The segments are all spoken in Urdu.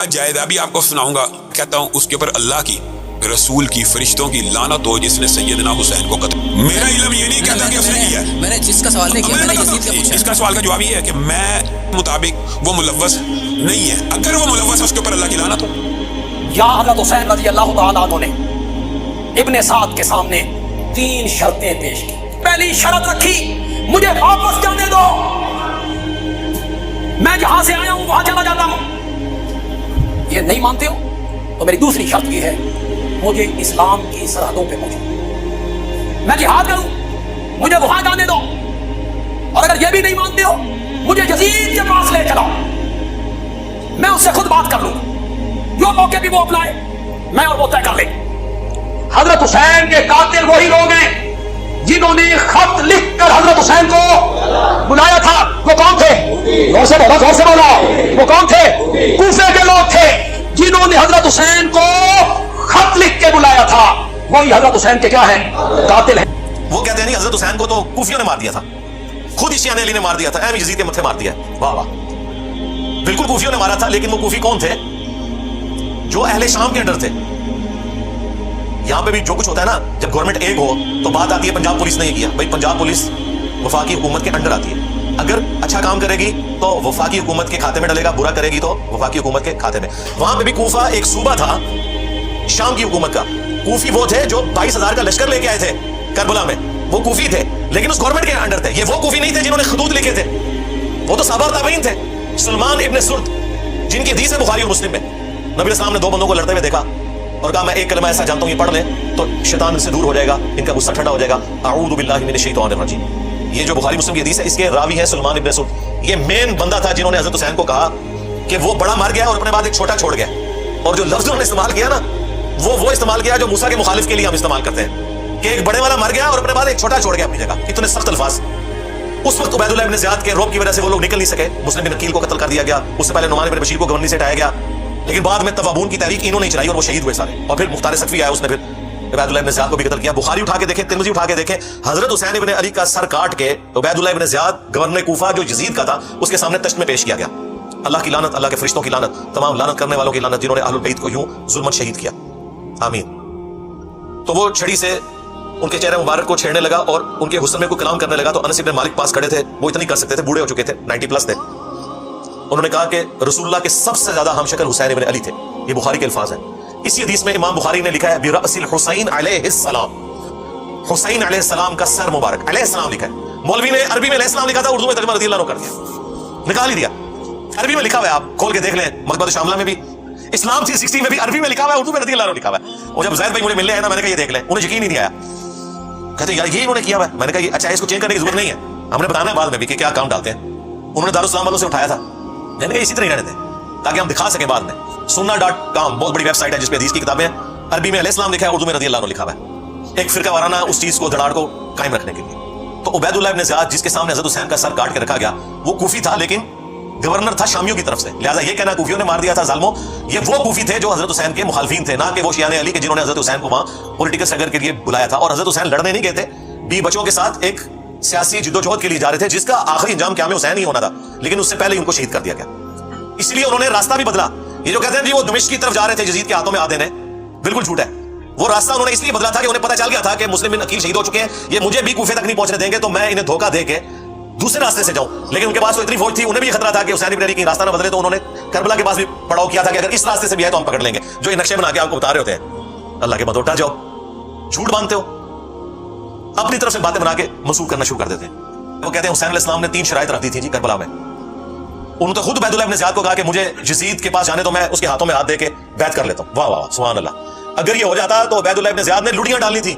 جائز ابھی آپ کو سناؤں گا. کہتا ہوں اس کے اوپر اللہ کی، رسول کی، فرشتوں کی لعنت ہو جس نے سیدنا حسین کو قتل. میرا علم یہ نہیں کہتا کہ اس نے کیا. میں نے جس کا سوال نہیں کیا، میں نے یزید کا پوچھا. اس کا سوال کا جواب یہ ہے کہ میں مطابق وہ ملوث نہیں ہے. اگر وہ ملوث ہے اس کے اوپر اللہ کی لعنت ہو. یا حضرت حسین رضی اللہ تعالیٰ عنہ نے ابن سعد کے سامنے 3 شرطیں پیش کی. پہلی شرط رکھی، مجھے واپس جانے دو، میں جہاں سے آیا ہوں وہاں چلا جاتا ہوں. یہ نہیں مانتے ہو تو میری دوسری شرط یہ ہے، مجھے اسلام کی سرحدوں پہ پہنچو، میں جہاد کروں، مجھے وہاں جانے دو. اور اگر یہ بھی نہیں مانتے ہو، مجھے یزید کے پاس لے چلاؤ، میں اس سے خود بات کر لوں، جو موقع بھی وہ اپنائے میں اور وہ طے کر لیں. حضرت حسین کے قاتل وہی لوگ ہیں جنہوں نے خط لکھ کر حضرت حسین کو بلایا تھا. وہ کون تھے؟ زور سے بولا، زور سے بولا. وہ کون تھے؟ کوفے کے لوگ تھے جنہوں نے حضرت حسین کو خط لکھ کے بلایا تھا. وہی حضرت حسین کے کیا ہیں؟ قاتل ہیں. وہ کہتے ہیں نہیں، حضرت حسین کو تو کوفیوں نے مار دیا تھا، خود شیعہ علی نے مار دیا تھا، یزید کے متھے مار دیا. واہ واہ، بالکل کوفیوں نے مارا تھا. لیکن وہ کوفی کون تھے؟ جو اہل شام کے انڈر تھے. یہاں پہ بھی جو کچھ ہوتا ہے نا، جب گورنمنٹ ایک ہو تو بات آتی ہے پنجاب پولیس نے یہ کیا. بھائی پنجاب پولیس وفاقی حکومت کے انڈر آتی ہے. اگر اچھا کام کرے گی تو وفاقی حکومت کے کھاتے میں ڈلے گا، برا کرے گی تو وفاقی حکومت کے کھاتے میں. وہاں پہ بھی کوفہ ایک صوبہ تھا شام کی حکومت کا. کوفی وہ تھے جو 22,000 کا لشکر لے کے آئے تھے کربلا میں، وہ کوفی تھے لیکن اس گورنمنٹ کے انڈر تھے. یہ وہ کوفی نہیں تھے جنہوں نے خطوط لکھے تھے، وہ تو صحابہ تابعین تھے. سلمان ابن سرد جن کی حدیث ہے بخاری اور مسلم میں، نبی اسلام نے 2 بندوں کو لڑتے ہوئے دیکھا اور کہا میں ایک کلمہ ایسا جانتا ہوں یہ پڑھ لیں تو شیطان ان سے دور ہو جائے گا، ان کا غصہ ٹھنڈا ہو جائے گا. اعوذ باللہ من الشیطان الرجیم. یہ جو بخاری مسلم کی حدیث ہے اس کے راوی ہیں سلمان ابن سرد. یہ مین بندہ تھا جنہوں نے حضرت حسین کو کہا کہ وہ بڑا مر گیا اور اپنے بعد ایک چھوٹا چھوڑ گیا. اور جو لفظ انہوں نے استعمال کیا نا، وہ استعمال کیا جو موسیٰ کے مخالف کے لیے ہم استعمال کرتے ہیں کہ ایک بڑے والا مر گیا اور اپنے بعد ایک چھوٹا چھوڑ گیا اپنی جگہ. اتنے سخت الفاظ. اس وقت عبید اللہ ابن زیاد کے روب کی وجہ سے وہ لوگ نکل نہیں سکے. مسلم بن عقیل کو قتل کر دیا گیا. اس سے پہلے نعمان بن بشیر کو گورنری سے ہٹایا گیا. لیکن بعد میں توابون کی تحریک انہوں نے چلائی اور وہ شہید ہوئے سارے. اور پھر مختار صفوی آیا، اس نے پھر عبید اللہ ابن زیاد کو بھی قتل کیا. بخاری اٹھا کے دیکھیں، ترمذی اٹھا کے دیکھیں، حضرت حسین ابن علی کا سر کاٹ کے عبید اللہ ابن زیاد گورنر کوفہ جو یزید کا تھا اس کے سامنے تشت میں پیش کیا گیا. اللہ کی لعنت، اللہ کے فرشتوں کی لعنت، تمام لعنت کرنے والوں کی لعنت جنہوں نے اہل البیت کو یوں ظلمن شہید کیا. آمین. تو وہ چھڑی سے ان کے چہرے مبارک کو چھیڑنے لگا اور ان کے حسن میں کوئی کلام کرنے لگا. تو انس بن مالک پاس کھڑے تھے، وہ اتنی کر سکتے تھے، بوڑھے ہو چکے تھے، 90+ تھے. انہوں نے کہا کہ رسول اللہ کے سب سے زیادہ ہم شکل حسین ابن علی تھے. یہ بخاری کے الفاظ ہیں. اسی حدیث میں امام بخاری نے لکھا ہے برأس الحسین علیہ السلام. حسین علیہ السلام کا سر مبارک، علیہ السلام لکھا ہے. مولوی نے عربی میں علیہ السلام لکھا تھا، اردو میں ترجمہ رضی اللہ عنہ کر دیا، نکال ہی دیا. عربی میں لکھا ہوا ہے، آپ کھول کے دیکھ لیں. مکتبۃ شاملہ میں بھی، اسلام 360 میں بھی عربی میں لکھا ہوا ہے، اردو میں رضی اللہ عنہ لکھا ہوا ہے. اور جب زید بھائی مجھے ملنے آئے نا، میں نے کہا یہ دیکھ لیں. انہیں یقین ہی نہیں آیا، کہتے یار یہ انہوں نے کیا ہوا ہے. میں نے کہا اچھا اس کو چینج کرنے کی ضرورت نہیں ہے، ہم نے بتانا ہے بعد میں بھی کہ کیا کام ڈالتے ہیں. انہوں نے دارالسلام والوں سے اٹھایا تھا. میں نے کہا اسی طرح ہی رہنے دیں تاکہ ہم دکھا سکیں بعد میں. sunna.com بہت بڑی ویب سائٹ ہے جس پہ حدیث کی کتابیں ہیں. عربی میں علیہ السلام لکھا ہے، اردو میں رضی اللہ عنہ لکھا ہوا ہے، ایک فرقہ وارانہ اس چیز کو دھڑاڑ کو قائم رکھنے کے لیے. تو عبید اللہ ابن زیاد جس کے سامنے حضرت حسین کا سر کاٹ کے رکھا گیا، وہ کوفی تھا لیکن گورنر تھا شامیوں کی طرف سے. لہٰذا یہ کہنا کوفیوں نے مار دیا تھا ظالموں، یہ وہ کوفی تھے جو حضرت حسین کے مخالفین تھے، نہ کہ وہ شیعہ علی کے جنہوں نے حضرت حسین کو وہاں پولیٹیکل اسٹرگل کے لیے بلایا تھا. اور حضرت حسین لڑنے نہیں گئے تھے، 20 بچوں کے ساتھ ایک سیاسی جدوجہد کے لیے جا رہے تھے جس کا آخری انجام قیام حسین ہی ہونا تھا، لیکن اس سے پہلے ہی ان کو شہید کر دیا گیا. اس لیے انہوں نے راستہ بھی بدلا. یہ جو کہتے ہیں جی وہ دمشق کی طرف جا رہے تھے یزید کے ہاتھوں میں آ دینے، بالکل جھوٹ ہے. وہ راستہ انہوں نے اس لیے بدلا تھا کہ انہیں پتہ چل گیا تھا کہ مسلم بن عقیل شہید ہو چکے ہیں، یہ مجھے بھی کوفے تک نہیں پہنچنے دیں گے، تو میں انہیں دھوکہ دے کے دوسرے راستے سے جاؤں. لیکن ان کے پاس تو اتنی فوج تھی، انہیں بھی یہ خطرہ تھا کہ حسین بن علی کی راستہ نہ بدلے، تو انہوں نے کربلا کے پاس بھی پڑاؤ کیا تھا کہ اگر اس راستے سے بھی ہے تو ہم پکڑ لیں گے، جو یہ نقشے بنا کے آپ کو بتا رہے ہوتے ہیں. اللہ کے بندو ڈر جاؤ، جھوٹ باندھتے ہو، اپنی طرف سے باتیں بنا کے منسوخ کرنا شروع کر دیتے ہیں. وہ کہتے ہیں حسین علیہ السلام نے 3 شرائط رکھ دی تھی جی کربلا میں. انہوں نے خود عبید اللہ ابن زیاد کو کہا کہ مجھے یزید کے پاس جانے تو میں اس کے ہاتھوں میں ہاتھ دے کے بیعت کر لیتا ہوں. واہ واہ سبحان اللہ. اگر یہ ہو جاتا تو عبید اللہ ابن زیاد نے لڑیاں ڈالنی تھی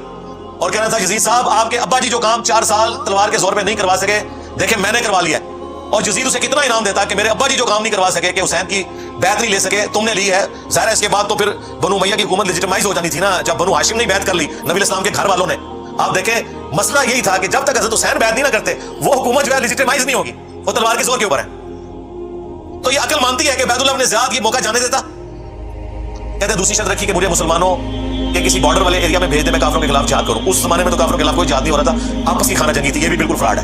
اور کہنا تھا یزید صاحب آپ کے ابا جی جو کام 4 سال تلوار کے زور پہ نہیں کروا سکے، دیکھیں میں نے کروا لیا ہے. اور یزید اسے کتنا انعام دیتا کہ میرے ابا جی جو کام نہیں کروا سکے، کہ حسین کی بیعت نہیں لے سکے، تم نے لی ہے. ظاہر ہے اس کے بعد تو پھر بنو امیہ کی حکومت لیجیٹمائز ہو جانی تھی نا، جب بنو ہاشم نے بیعت کر لی نبی اسلام کے گھر والوں نے. آپ دیکھیں مسئلہ یہی تھا کہ جب تک حضرت حسین بیعت نہیں نہ کرتے وہ حکومت جو ہے لیجیٹمائز نہیں ہوگی، وہ تلوار کے زور کے اوپر ہے. تو یہ عقل مانتی ہے کہ عبید اللہ ابن زیاد یہ موقع جانے دیتا. کہتے ہیں دوسری شرط رکھی کہ مجھے مسلمانوں کے کسی بارڈر والے ایریا میں بھیج دے، میں کافروں کے خلاف جہاد کروں. اس زمانے میں تو کافروں کے خلاف کوئی جہاد نہیں ہو رہا تھا، آپس کی خانہ جنگی تھی، یہ بھی بالکل فراڈ ہے.